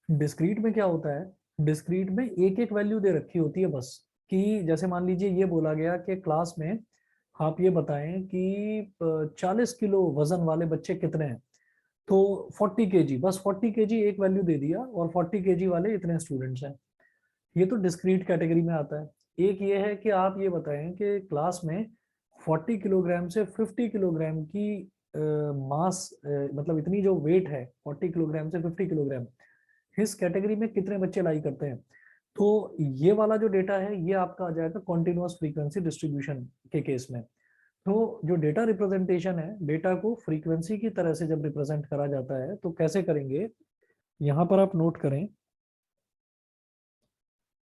Discrete में क्या होता है, डिस्क्रीट में एक एक वैल्यू दे रखी होती है बस, कि जैसे मान लीजिए ये बोला गया कि क्लास में आप ये बताएं कि 40 किलो वजन वाले बच्चे कितने हैं, तो 40 kg, बस 40 kg एक वैल्यू दे दिया और 40 kg वाले इतने स्टूडेंट्स हैं। ये तो डिस्क्रीट कैटेगरी में आता है। एक ये है कि आप ये बताएं कि क्लास में 40 किलोग्राम से 50 किलोग्राम की मास, मतलब इतनी जो वेट है 40 किलोग्राम से 50 किलोग्राम, इस कैटेगरी में कितने बच्चे लाई करते हैं। तो ये वाला जो डेटा है ये आपका आ जाएगा कॉन्टिन्यूअस फ्रीक्वेंसी डिस्ट्रीब्यूशन के केस में। तो जो डेटा रिप्रेजेंटेशन है, डेटा को फ्रीक्वेंसी की तरह से जब रिप्रेजेंट करा जाता है तो कैसे करेंगे, यहाँ पर आप नोट करें,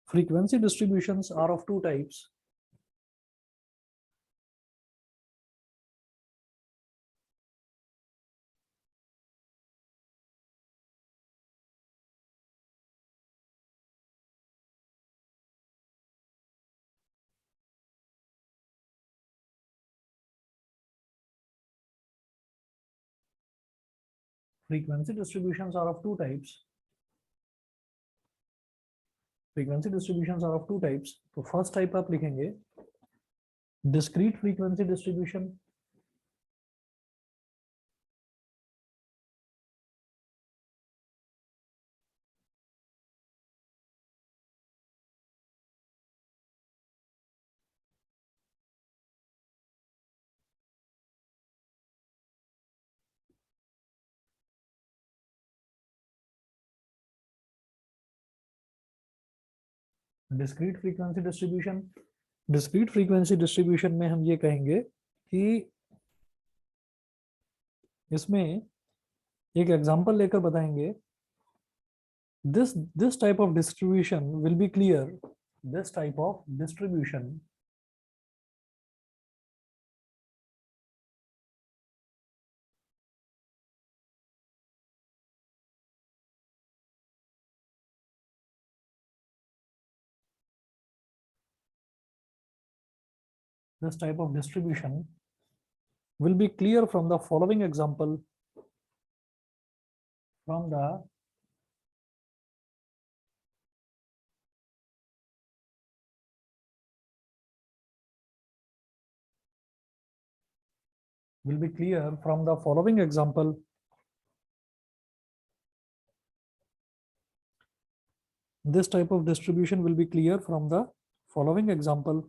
frequency distributions are of two types. Frequency distributions are of two types. Frequency distributions are of two types. तो फर्स्ट टाइप आप लिखेंगे discrete frequency distribution, discrete frequency distribution, discrete frequency distribution में हम ये कहेंगे कि इसमें एक एग्जांपल लेकर बताएंगे, this type of distribution will be clear, this type of distribution this type of distribution will be clear from the following example, from the will be clear from the following example. This type of distribution will be clear from the following example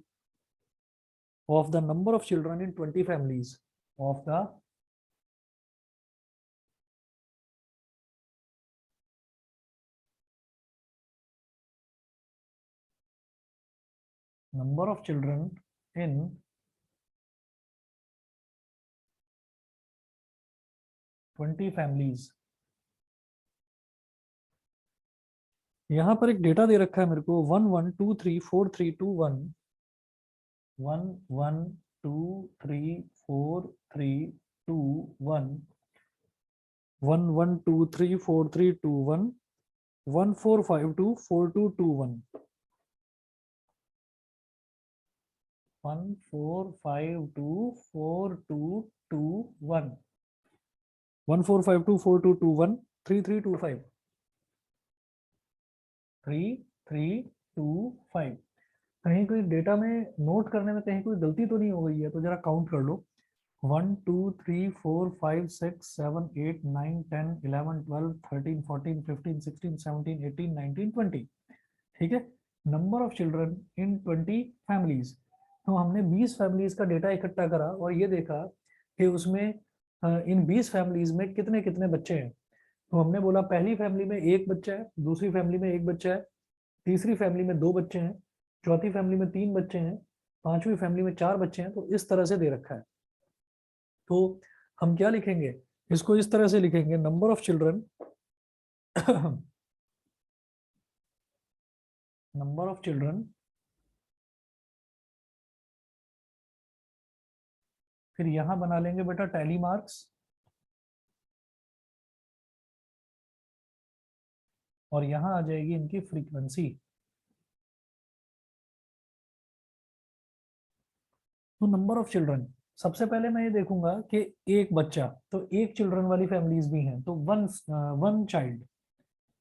of the number of children in 20 families, of the number of children in 20 families. यहाँ पर एक data दे रखा है मेरे को 11234321, 11234321, 11234321, 14524221, 14524221, 14524221, 3325, 3325। कहीं कोई data में नोट करने में कहीं कोई गलती तो नहीं हो गई है, तो जरा काउंट कर लो, 1 2 3 4 5 6 7 8 9 10 11 12 13 14 15 16 17 18 ठीक है। Number of children in 20 families, तो हमने 20 फैमिलीज का डेटा इकट्ठा करा और ये देखा कि उसमें इन 20 फैमिलीज में कितने कितने बच्चे हैं। तो हमने बोला पहली फैमिली में एक बच्चा है, दूसरी फैमिली में एक बच्चा है, तीसरी फैमिली में दो बच्चे हैं, चौथी फैमिली में तीन बच्चे हैं, पांचवी फैमिली में चार बच्चे हैं। तो इस तरह से दे रखा है। तो हम क्या लिखेंगे, इसको इस तरह से लिखेंगे, number of children number of children, फिर यहां बना लेंगे बेटा टैली मार्क्स, और यहां आ जाएगी इनकी फ्रीक्वेंसी। तो नंबर ऑफ चिल्ड्रन, सबसे पहले मैं ये देखूंगा कि एक बच्चा, तो एक चिल्ड्रन वाली फैमिलीज भी हैं, तो वन वन चाइल्ड,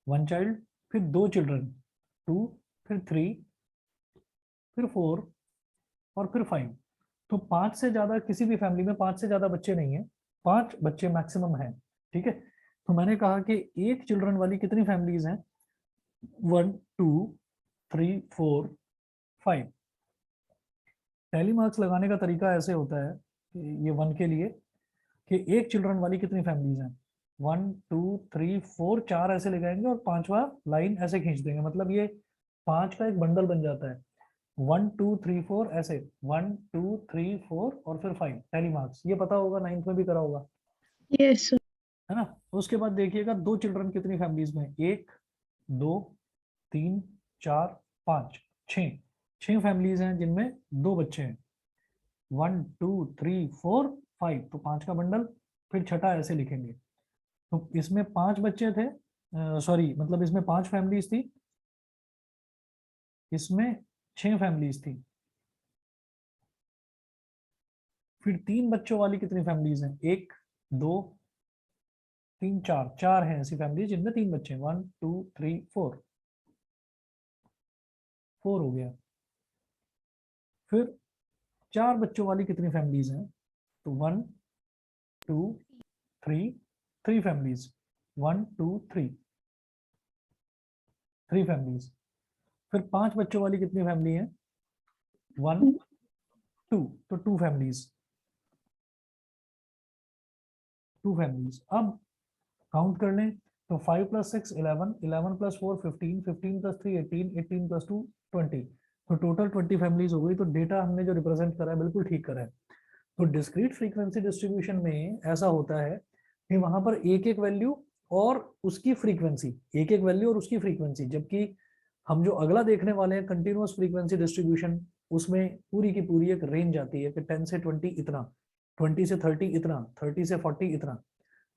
1 चाइल्ड, फिर 2 चिल्ड्रन, 2, फिर 3, फिर 4 और फिर 5। तो 5 से ज्यादा किसी भी फैमिली में 5 से ज्यादा बच्चे नहीं है, 5 बच्चे मैक्सिमम है। ठीक है, तो मैंने कहा कि एक चिल्ड्रन वाली कितनी फैमिलीज हैं, 1 2 3 4 5। टैली मार्क्स लगाने का तरीका ऐसे होता है कि ये 1 के लिए कि एक चिल्ड्रन वाली कितनी फैमिलीज हैं, 1 2 3 4, 4 ऐसे लगाएंगे और पांचवा लाइन ऐसे खींच देंगे, मतलब ये 5 का एक बंडल बन जाता है। 1 2 3 4 ऐसे, 1 2 3 4 और फिर 5 टैली मार्क्स, ये पता होगा, 9th में भी करा होगा, यस सर। है ना। उसके बाद देखिएगा दो चिल्ड्रन कितनी फैमिलीज में, 1 2 3 4 5 6, 6 फैमिलीज हैं जिनमें 2 बच्चे हैं, 1 2 3 4 5, तो 5 का बंडल, फिर छठा ऐसे लिखेंगे। तो इसमें 5 बच्चे थे, सॉरी मतलब इसमें 5 फैमिलीज थी, इसमें 6 फैमिलीज थी। फिर 3 बच्चों वाली कितनी फैमिलीज हैं, 1 2 3 4, 4 हैं ऐसी फैमिली जिनमें 3 बच्चे हैं, 1 2 3 4, 4 हो गया। फिर 4 बच्चों वाली कितनी फैमिलीज हैं, तो 1 2 3, 3 फैमिलीज, 1 2 3, 3 फैमिलीज। फिर 5 बच्चों वाली कितनी फैमिली है, 1 2, तो 2 फैमिलीज, 2 फैमिलीज। अब काउंट कर लें, तो 5 + 6 11, 11 + 4 15, 15 + 3 18, 18 + 2 20, तो टोटल 20 फैमिलीज हो गई। तो डेटा हमने जो रिप्रेजेंट करा है बिल्कुल ठीक करा है। तो डिस्क्रीट फ्रीक्वेंसी डिस्ट्रीब्यूशन में ऐसा होता है कि वहां पर एक एक वैल्यू और उसकी फ्रीक्वेंसी, एक एक वैल्यू और उसकी फ्रीक्वेंसी, जबकि हम जो अगला देखने वाले हैं कंटिन्यूअस फ्रीक्वेंसी डिस्ट्रीब्यूशन, उसमें पूरी की पूरी एक रेंज आती है कि 10 से 20 इतना, 20 से 30 इतना, 30 से 40 इतना।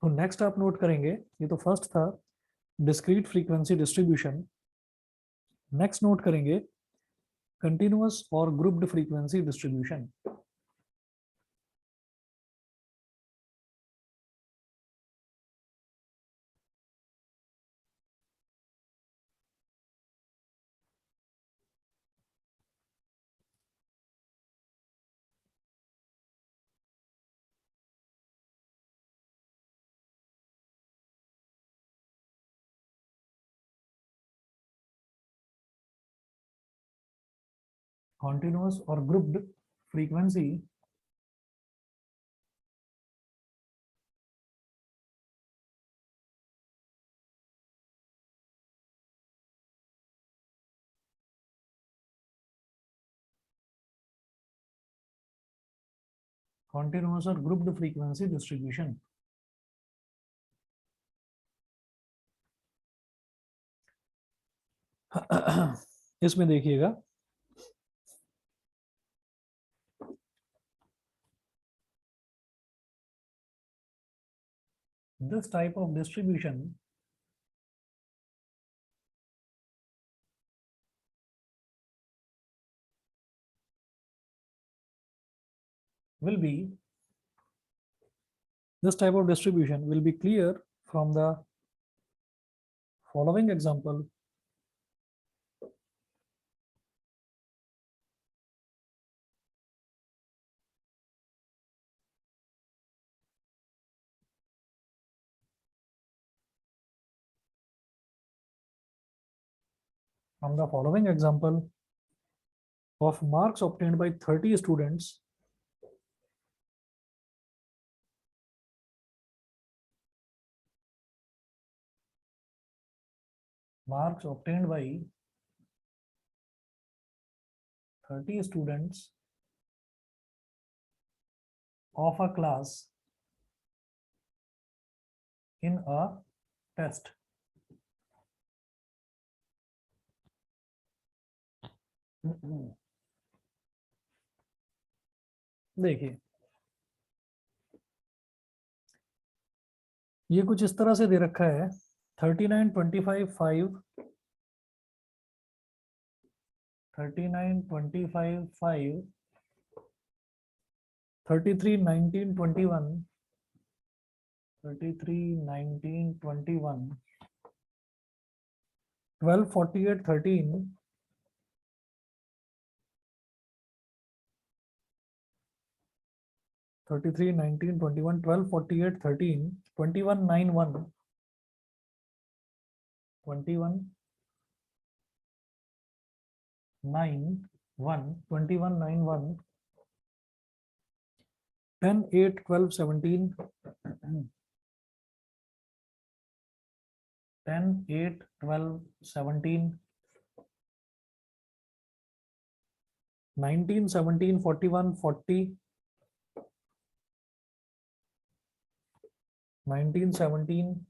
तो नेक्स्ट आप नोट करेंगे, ये तो फर्स्ट था discrete frequency distribution. Next note करेंगे कंटिन्यूअस और ग्रुप्ड फ्रीक्वेंसी डिस्ट्रीब्यूशन। कॉन्टिन्यूअस और ग्रुप्ड फ्रीक्वेंसी कॉन्टिन्यूअस और ग्रुप्ड फ्रीक्वेंसी डिस्ट्रीब्यूशन। इसमें देखिएगा, this type of distribution will be, this type of distribution will be clear from the following example. From the following example of marks obtained by 30 students, marks obtained by 30 students of a class in a test. देखिए, ये कुछ इस तरह से दे रखा है, 39 25 5, 39 25 5, 33 19 21, 33 19 21, 12, 48, 13, 33, 19, 21, 12, 48, 13, 21, 9, 1, 21, 9, 1, 21, 9, 1, 10, 8, 12, 17, 10, 8, 12, 17, 19, 17, 41, 40, 19, 17,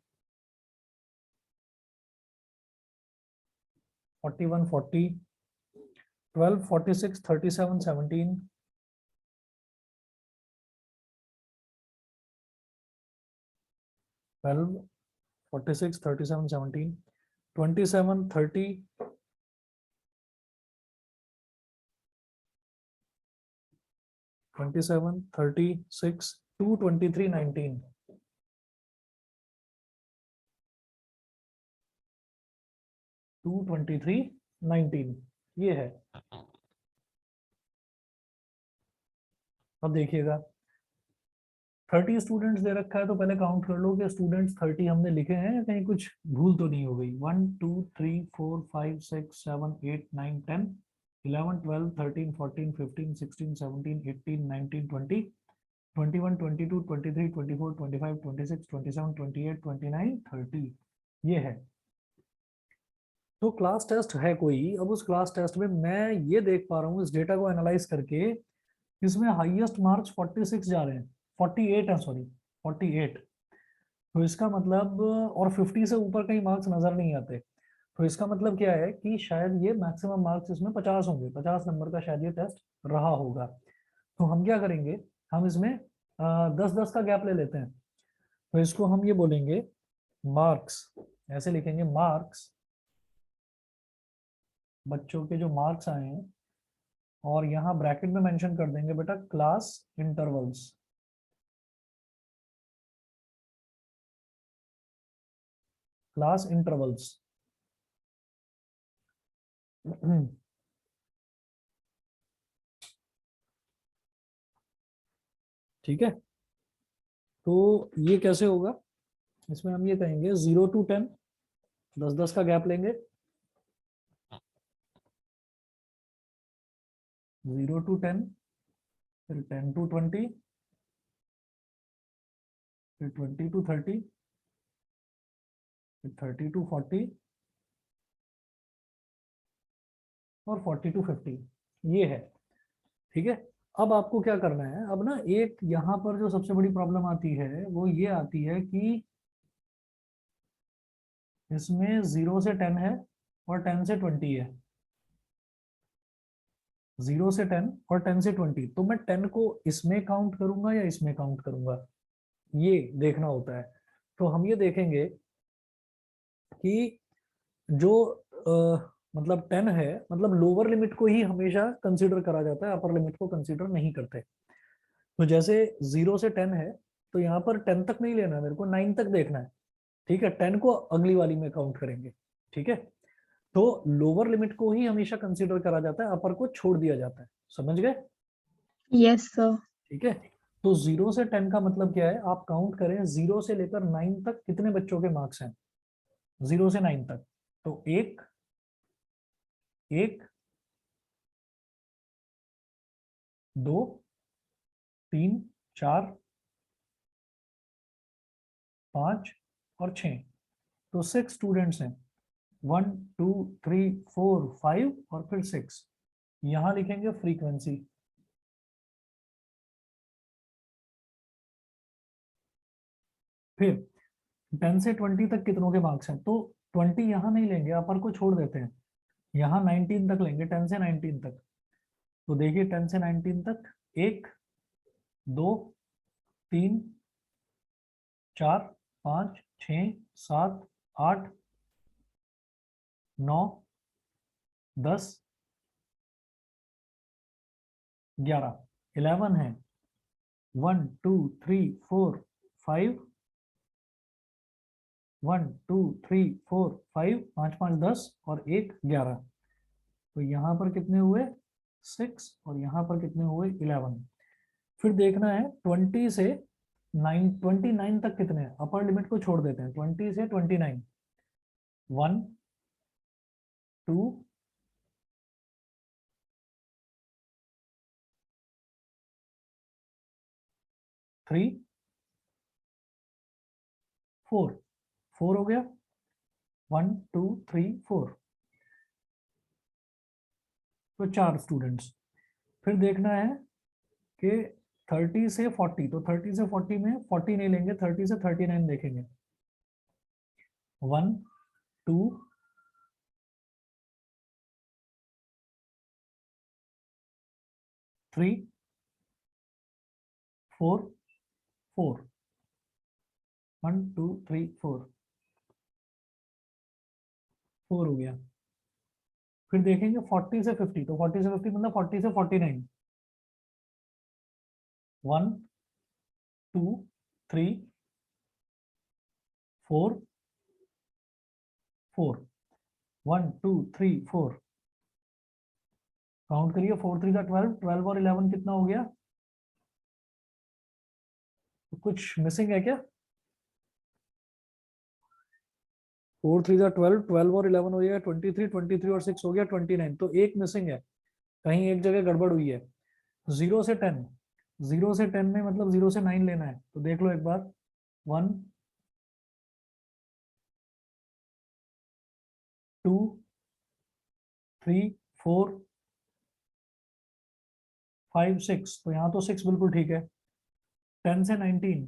41, 40, 12, 46, 37, 17, 12, 46, 37, 17, 27, 30, 27, 36, 2, 23, 19, 2, 23, 19, ये है। अब देखिएगा 30 स्टूडेंट्स दे रखा है, तो पहले काउंट कर लो कि स्टूडेंट्स 30 हमने लिखे हैं या कहीं कुछ भूल तो नहीं हो गई। 1, 2, 3, 4, 5, 6, 7, 8, 9, 10, 11, 12, 13, 14, 15, 16, 17, 18, 19, 20, 21, 22, 23, 24, 25, 26, 27, 28, 29, 30, ये है। तो क्लास टेस्ट है कोई, अब उस क्लास टेस्ट में मैं ये देख पा रहा हूँ इस डेटा को एनालाइज करके, इसमें हाईएस्ट मार्क्स 46 जा रहे हैं, 48 है, सॉरी 48। तो इसका मतलब, और 50 से ऊपर कहीं मार्क्स नजर नहीं आते, तो इसका मतलब क्या है कि शायद ये मैक्सिमम मार्क्स इसमें 50 होंगे, 50 नंबर का शायद ये टेस्ट रहा होगा। तो हम क्या करेंगे, हम इसमें 10-10 का गैप ले लेते हैं। तो इसको हम ये बोलेंगे मार्क्स, ऐसे लिखेंगे मार्क्स, बच्चों के जो मार्क्स आए हैं, और यहाँ ब्रैकेट में मेंशन कर देंगे बेटा क्लास इंटरवल्स, क्लास इंटरवल्स। ठीक है, तो ये कैसे होगा, इसमें हम ये कहेंगे 0 to 10, 10-10 का गैप लेंगे, 0 to 10, फिर 10 to 20, फिर 20 to 30, फिर 30 to 40, और 40 to 50, ये है। ठीक है, अब आपको क्या करना है, अब ना एक यहाँ पर जो सबसे बड़ी प्रॉब्लम आती है वो ये आती है कि इसमें 0 से 10 है और 10 से 20 है, 0 से 10 और 10 से 20, तो मैं 10 को इसमें काउंट करूंगा या इसमें काउंट करूंगा, ये देखना होता है। तो हम ये देखेंगे कि जो मतलब 10 है, मतलब लोअर लिमिट को ही हमेशा कंसीडर करा जाता है, अपर लिमिट को कंसीडर नहीं करते। तो जैसे 0 से 10 है, तो यहाँ पर 10 तक नहीं लेना, मेरे को 9 तक देखना है। ठीक है, 10 को अगली वाली में काउंट करेंगे। ठीक है, तो लोअर लिमिट को ही हमेशा कंसीडर करा जाता है, अपर को छोड़ दिया जाता है, समझ गए। Yes sir. ठीक है, तो 0 से 10 का मतलब क्या है, आप काउंट करें 0 से लेकर 9 तक कितने बच्चों के मार्क्स हैं, 0 से 9 तक, तो एक, एक, दो, तीन, चार, पांच, और 6, तो 6 स्टूडेंट्स हैं, 1, 2, 3, 4, 5 और फिर 6, यहां लिखेंगे फ्रीक्वेंसी। फिर 10 से 20 तक कितनों के मार्क्स हैं, तो 20 यहां नहीं लेंगे, अपर को छोड़ देते हैं, यहाँ 19 तक लेंगे, 10 से 19 तक। तो देखिए 10 से 19 तक, एक, दो, तीन, चार, पाँच, छ, सात, आठ, 9, 10, 11, 11 है, 1, 2, 3, 4, 5, 1 2 3 4 5, 5 5 10 और 1 11। तो यहाँ पर कितने हुए 6 और यहाँ पर कितने हुए 11। फिर देखना है 20 से 29 तक कितने हैं, अपर लिमिट को छोड़ देते हैं, 20 से 29। 1 2 3 4, 4 हो गया, 1 2 3 4, तो 4 स्टूडेंट्स। फिर देखना है कि 30 से 40, तो 30 से 40 में 40 नहीं लेंगे, 30 से 39 देखेंगे। 1 2 3 4 4, 1 2 3 4, 4 हो गया। फिर देखेंगे 40 से 50, तो 40 से 50 मतलब 40 से 49। 1 2 3 4 4, 1 2 3 4, काउंट करिए, 4 3 का 12, 12 और 11 कितना हो गया, तो कुछ मिसिंग है क्या? 4 3 का 12, 12 और 11 हो गया 23, 23 और 6 हो गया 29, तो एक मिसिंग है, कहीं एक जगह गड़बड़ हुई है। 0 से 10, 0 से 10 में मतलब 0 से 9 लेना है, तो देख लो एक बार। 1 2 3 4 5 6, तो यहाँ तो 6 बिल्कुल ठीक है। 10 से 19,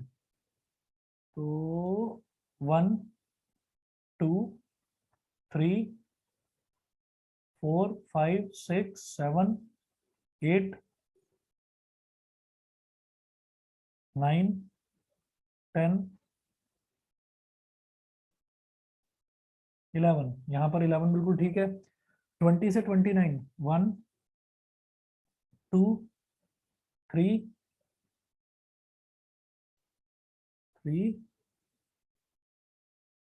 तो 1 2 3 4 5 6 7 8 9 10 11, यहाँ पर 11 बिल्कुल ठीक है। 20 से 29, 1 2 3 3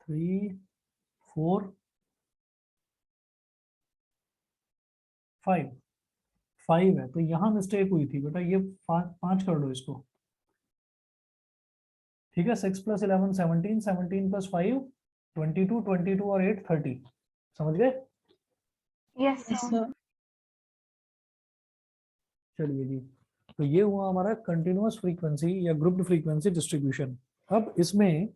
3 4 5, 5 है, तो यहाँ मिस्टेक हुई थी बेटा, ये 5 कर दो इसको। ठीक है, 6 प्लस 11 17, 17 प्लस 5 22, 22 और 8 30, समझ गए? Yes, Yes, sir. sir. चलिए जी, तो ये हुआ हमारा कंटिन्यूअस फ्रीक्वेंसी या ग्रुप्ड फ्रीक्वेंसी डिस्ट्रीब्यूशन। अब इसमें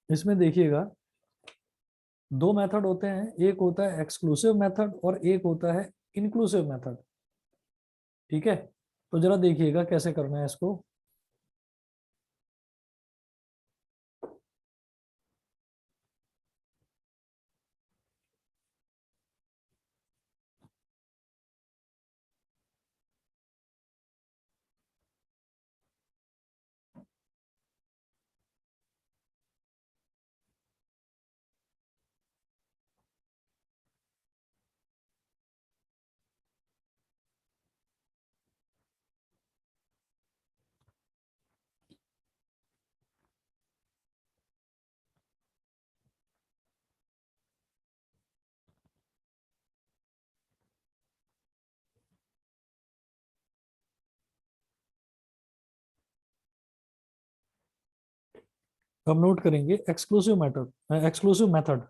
इसमें देखिएगा, दो मेथड होते हैं, एक होता है एक्सक्लूसिव मेथड और एक होता है इंक्लूसिव मेथड। ठीक है, तो जरा देखिएगा कैसे करना है इसको। हम नोट करेंगे exclusive method, exclusive method.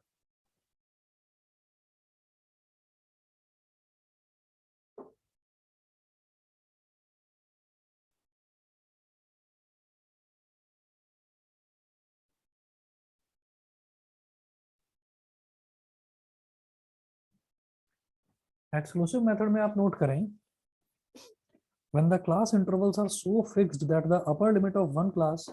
Exclusive method में आप नोट करें, when the class intervals are so fixed that the upper limit of one class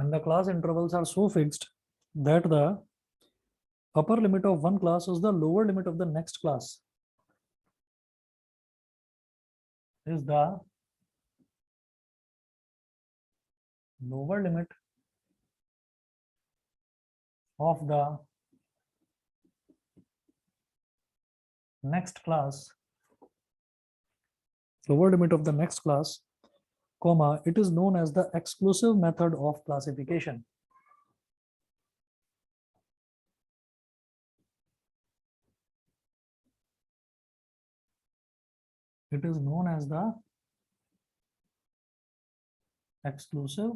when the class intervals are so fixed that the upper limit of one class is the lower limit of the next class is the lower limit of the next class, lower limit of the next class, comma, it is known as the exclusive method of classification. It is known as the exclusive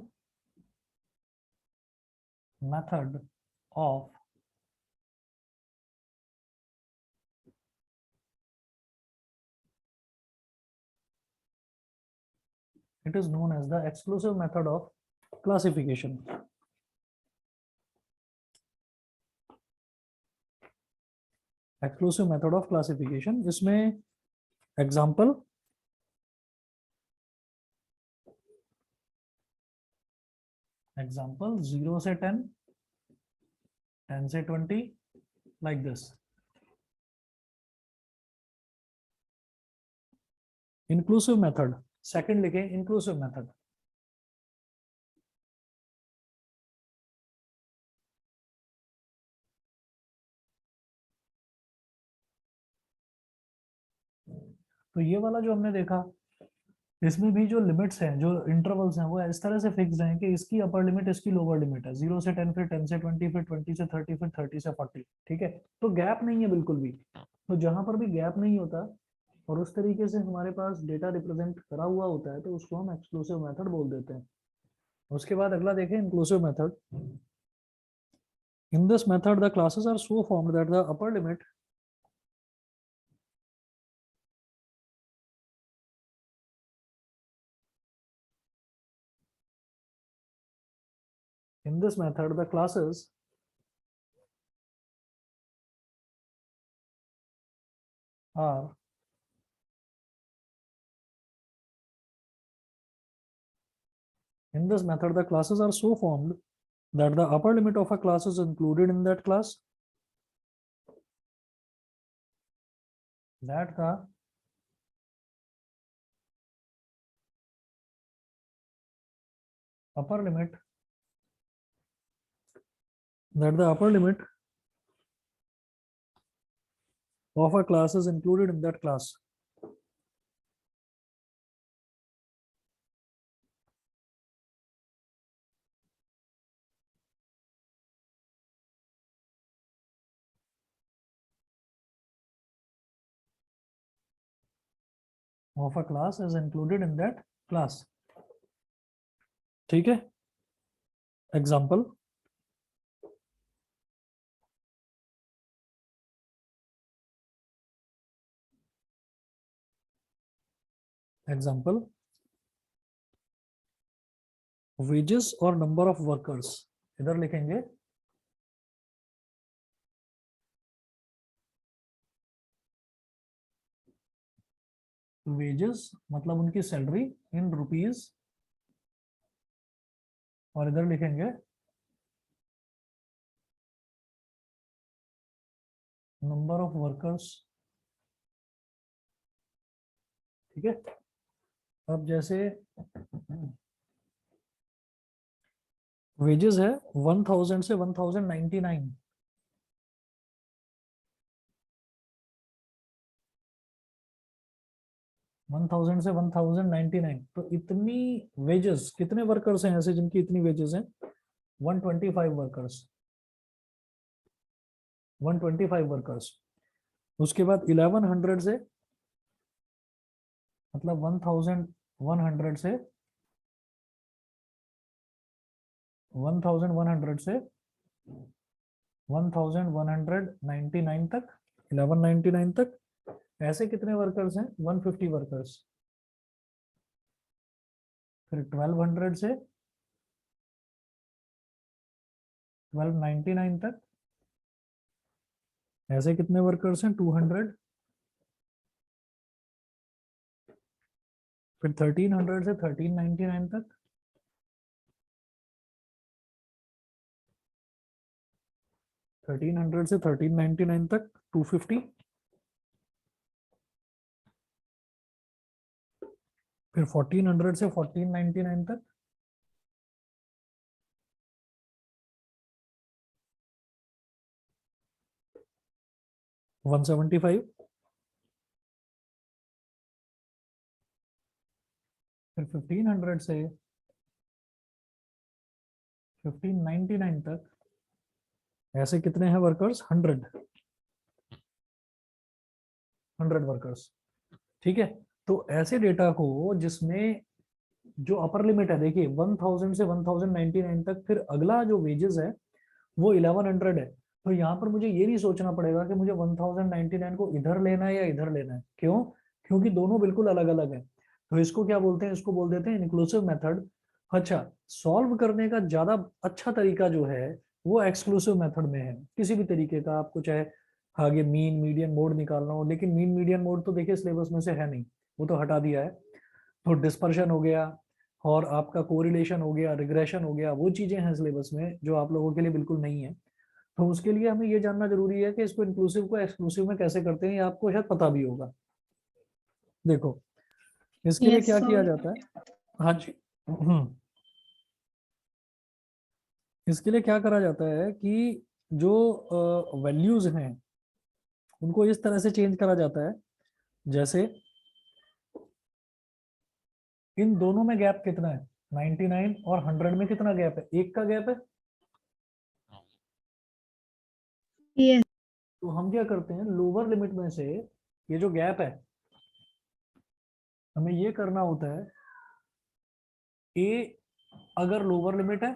method of it is known as the exclusive method of classification. Exclusive method of classification, इसमें example example 0 से 10, 10 से 20, like this. Inclusive method, second लिखे inclusive method. तो ये वाला जो हमने देखा, इसमें भी जो लिमिट्स हैं, जो इंटरवल्स हैं, वो इस तरह से फिक्स्ड हैं कि इसकी अपर लिमिट, इसकी लोअर लिमिट है. 0 से 10, फिर 10 से 20, फिर 20 से 30, फिर 30 से 40. ठीक है, तो गैप नहीं है बिल्कुल भी. तो जहां पर भी गैप नहीं होता और उस तरीके से हमारे पास डेटा रिप्रेजेंट करा हुआ होता है, तो उसको हम एक्सक्लूसिव मेथड बोल देते हैं. उसके बाद अगला देखें, inclusive method. In this method the classes are so formed that the upper limit in this method the classes are in this method the classes are so formed that the upper limit of a class is included in that class, that the upper limit of a class is included in that class. Of a class is included in that class. ठीक है, example example wages और number of workers. इधर लिखेंगे wages मतलब उनकी salary in rupees, और इधर लिखेंगे नंबर ऑफ वर्कर्स. ठीक है, अब जैसे वेजेस है 1000 से 1099, से 1099, तो इतनी वेजेस, कितने वर्कर्स हैं ऐसे जिनकी इतनी वेजेस हैं? 125 वर्कर्स. 125 वर्कर्स. उसके बाद 1100 से, मतलब 1100 से 1100 से 1199 तक, 1199 तक. ऐसे कितने वर्कर्स हैं? 150 वर्कर्स. फिर 1200 से 1299 तक ऐसे कितने वर्कर्स हैं? 200. फिर 1300 से 1399 तक 1300 से 1399 तक 250, फिर 1400 से 1499 तक 175, फिर 1500 से 1599 तक ऐसे कितने हैं वर्कर्स? 100 वर्कर्स। ठीक है, तो ऐसे डेटा को जिसमें जो अपर लिमिट है, देखिए 1000 से 1099 तक, फिर अगला जो वेजेस है वो 1100 है। तो यहाँ पर मुझे ये नहीं सोचना पड़ेगा कि मुझे 1099 को इधर लेना है या इधर लेना है। क्यों? क्योंकि दोनों बिल्कुल अलग अलग है। तो इसको क्या बोलते हैं? इसको बोल देते हैं इंक्लूसिव मेथड। अच्छा, सॉल्व करने का ज्यादा अच्छा तरीका जो है वो एक्सक्लूसिव मेथड में है। किसी भी तरीके का आपको चाहे आगे मीन मीडियन मोड निकालना हो, लेकिन मीन मीडियन मोड तो देखिए सिलेबस में से है नहीं, वो तो हटा दिया है। तो डिस्पर्शन हो गया और आपका कोरिलेशन हो गया, रिग्रेशन हो गया, वो चीजें हैं सिलेबस में जो आप लोगों के लिए बिल्कुल नहीं है। तो उसके लिए हमें ये जानना जरूरी है कि इसको इंक्लूसिव को एक्सक्लूसिव में कैसे करते हैं, ये आपको शायद पता भी होगा। देखो, इसके लिए Yes, क्या किया sir. जाता है? हाँ जी। इसके लिए क्या करा जाता है कि जो वैल्यूज हैं उनको इस तरह से चेंज करा जाता है, जैसे इन दोनों में गैप कितना है? 99 और 100 में कितना गैप है? 1 का गैप है। Yes. तो हम क्या करते हैं, लोअर लिमिट में से ये जो गैप है हमें ये करना होता है, ए अगर लोअर लिमिट है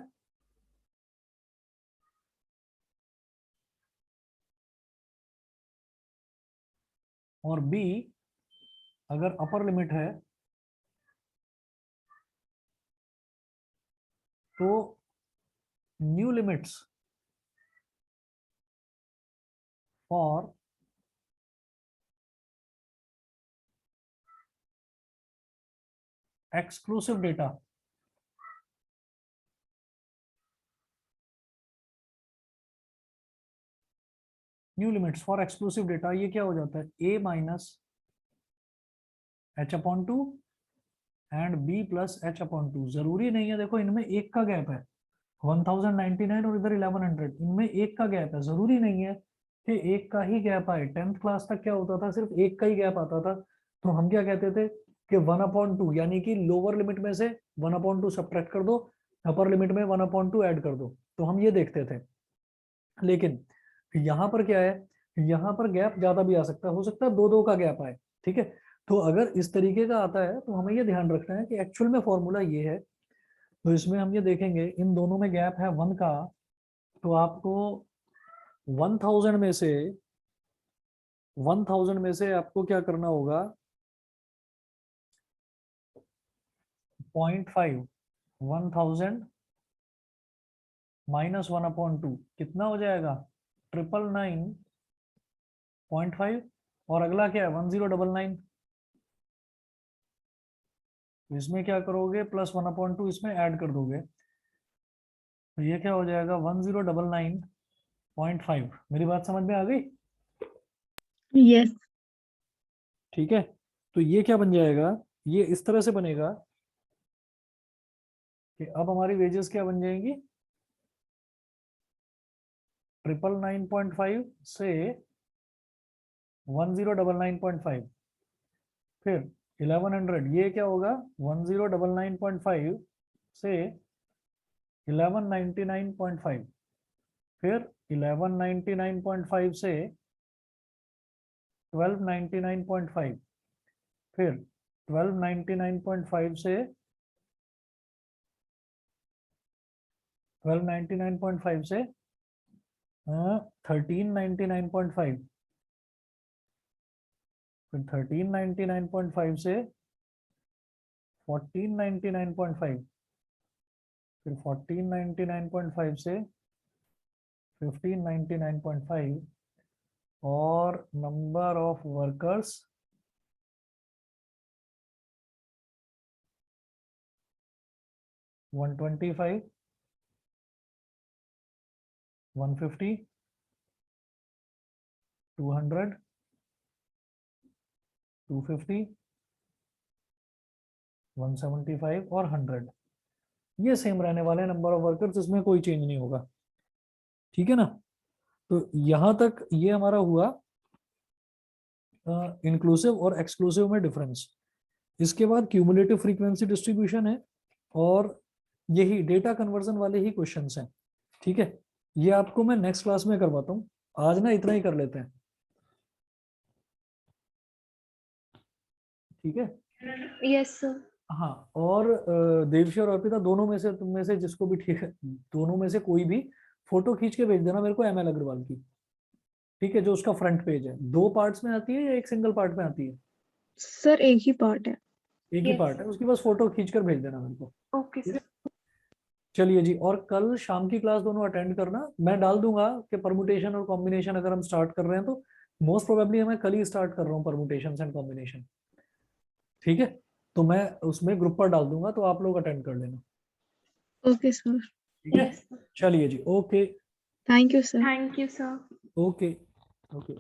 और बी अगर अपर लिमिट है, तो new limits for exclusive data. New limits for exclusive data, ये क्या हो जाता है? A minus h/2 and B plus h/2। जरूरी नहीं है, देखो इनमें एक का गैप है, 1099 और इधर 1100, इनमें एक का गैप है। जरूरी नहीं है कि एक का ही गैप आए। 10th क्लास तक क्या होता था, सिर्फ एक का ही गैप आता था। तो हम क्या कहते थे कि 1/2, यानी कि लोअर लिमिट में से 1/2 सब्ट्रैक्ट कर दो, अपर लिमिट में 1/2 ऐड कर दो। तो हम ये देखते थे। लेकिन यहाँ पर क्या है, यहाँ पर गैप ज्यादा भी आ सकता है, हो सकता है 2-2 का गैप आए। ठीक है, तो अगर इस तरीके का आता है तो हमें ये ध्यान रखना है कि एक्चुअल में फॉर्मूला ये है। तो इसमें हम ये देखेंगे, इन दोनों में गैप है 1 का, तो आपको 1000 में से 1000 में से आपको क्या करना होगा, 0.5, 1000 माइनस 1/2 कितना हो जाएगा? 999.5। और अगला क्या है? 1099। तो इसमें क्या करोगे, प्लस 1/2 इसमें ऐड कर दोगे, तो ये क्या हो जाएगा? 1099.5। मेरी बात समझ में आ गई? Yes. ठीक है, तो ये क्या बन जाएगा, ये इस तरह से बनेगा कि अब हमारी वेजेस क्या बन जाएंगी, 999.5 से 1099.5, फिर 1100, ये क्या होगा, 1099.5 से 1199.5, फिर 1199.5 से 1299.5, फिर 1299.5 से 1299.5 से 1399.5, फिर 1399.5 से 1499.5, फिर 1499.5 से 1599.5, और नंबर ऑफ वर्कर्स 125, 150, 200, 250, 175 और 100, ये सेम रहने वाले नंबर ऑफ वर्कर्स, इसमें कोई चेंज नहीं होगा। ठीक है ना। तो यहां तक ये हमारा हुआ इंक्लूसिव और एक्सक्लूसिव में डिफरेंस। इसके बाद क्यूमुलेटिव फ्रीक्वेंसी डिस्ट्रीब्यूशन है और यही डेटा कन्वर्जन वाले ही क्वेश्चंस हैं। ठीक है, ये आपको मैं नेक्स्ट क्लास में करवाता हूँ, आज ना इतना ही कर लेते हैं। ठीक है। Yes, sir. हाँ, और देवशी और अर्पिता दोनों में से, तुम में से जिसको भी ठीक है, दोनों में से कोई भी फोटो खींच के भेज देना मेरे को ML अग्रवाल की। ठीक है, जो उसका फ्रंट पेज है, 2 पार्ट्स में आती है या एक सिंगल पार्ट में आती है? सर एक ही पार्ट है। एक ही Yes. पार्ट है, उसकी बस फोटो खींच कर भेज देना मेरे को। Okay, ठीक sir. है। चलिए जी, और कल शाम की क्लास दोनों अटेंड करना। मैं डाल दूंगा कि परमुटेशन और कॉम्बिनेशन अगर हम स्टार्ट कर रहे हैं तो मोस्ट प्रोबेबली मैं कल ही स्टार्ट कर रहा हूँ परमुटेशन एंड कॉम्बिनेशन। ठीक है, तो मैं उसमें ग्रुप पर डाल दूंगा, तो आप लोग अटेंड कर लेना। Okay sir. ठीक है, Yes, sir. चलिए जी, okay thank you sir. Thank you, sir. Okay okay.